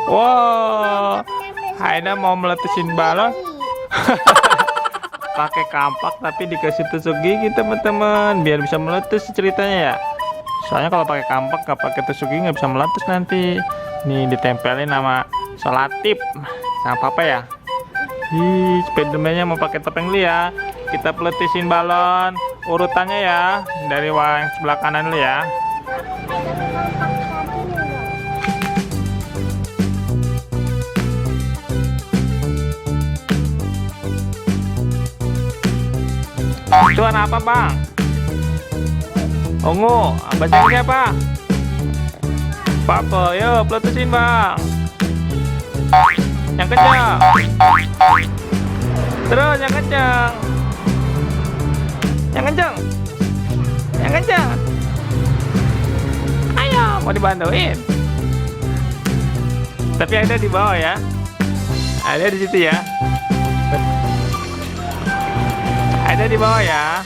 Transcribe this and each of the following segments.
Wow, Haida mau meletusin balon pakai kampak tapi dikasih tusuk gigi teman-teman biar bisa meletus ceritanya ya. Soalnya kalau pakai kampak nggak pakai tusuk gigi nggak bisa meletus nanti. Nih ditempelin sama selotip sama papa ya. Hi, Spiderman-nya mau pakai topeng dulu ya. Kita peletisin balon urutannya ya dari yang sebelah kanan dulu ya. Itu warna apa bang? Ungu. Bacanya apa? Purple. Yuk peletusin bang. Yang kencang. Terus yang kencang. Yang kencang. Yang kencang. Ayo mau dibantuin. Tapi ada di bawah ya. Ada di situ ya. Ada di bawah ya.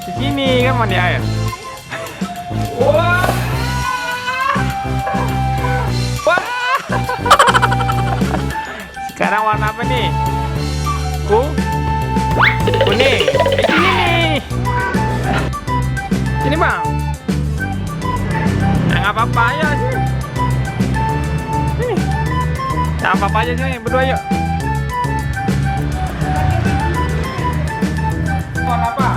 Di sini kan mandi air. Wah. Wah. Sekarang warna apa nih? Kuning. Ini nih. Ini bang. Nggak apa-apa aja sih. Ini. Nggak apa-apa aja sih berdua yuk. Warna apa?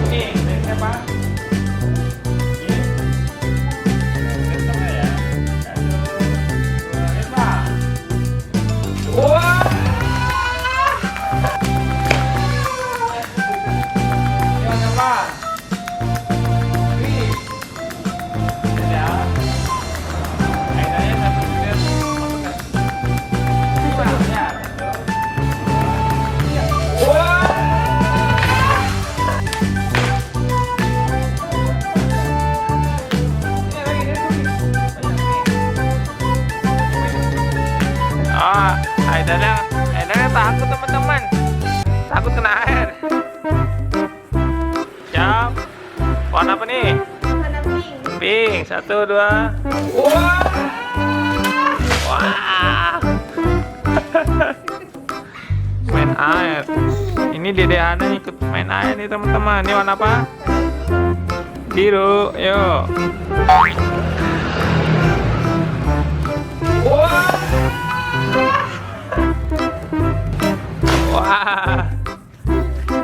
Ini siapa? Aidanya takut teman-teman, takut kena air. Siap. Warna apa nih? Warna pink. Pink. 1, 2. Wah. Wah. Main air. Ini Dede Hana ikut main air nih teman-teman. Ini warna apa? Biru. Yuk. Wah. Wah,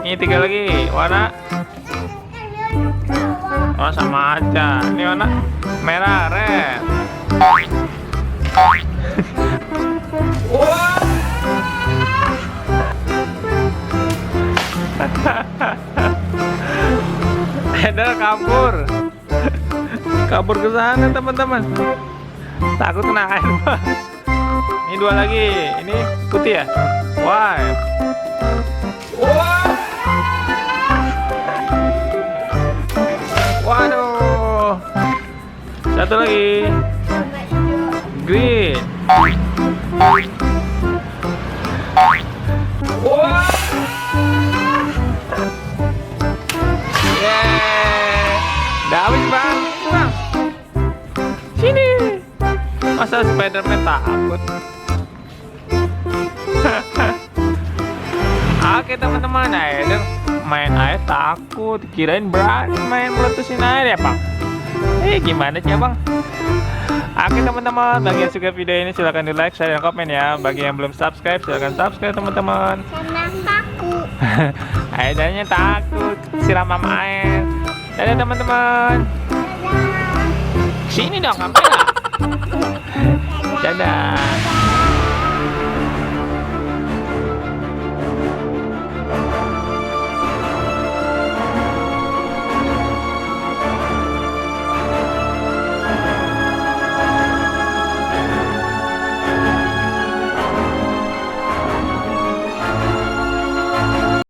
ini 3 lagi warna. Oh sama aja. Ini warna merah, red. Wah. Ada kabur, kabur ke sana teman-teman. Takut kena air. Ini 2 lagi. Ini putih ya. White. Wah. Waduh. 1 lagi. Green. Wah. Yeah. Udah habis bang. Sini. Masa Spiderman takut? Oke teman-teman, Aider main air takut, kirain berani main meletusin air ya bang. Gimana sih bang? Oke teman-teman, bagi yang suka video ini silahkan di like, share, dan komen ya. Bagi yang belum subscribe silahkan subscribe teman-teman. Senang takut. Aidernya takut siram sama air. Dadah teman-teman. Sini dong kamera. Dadah.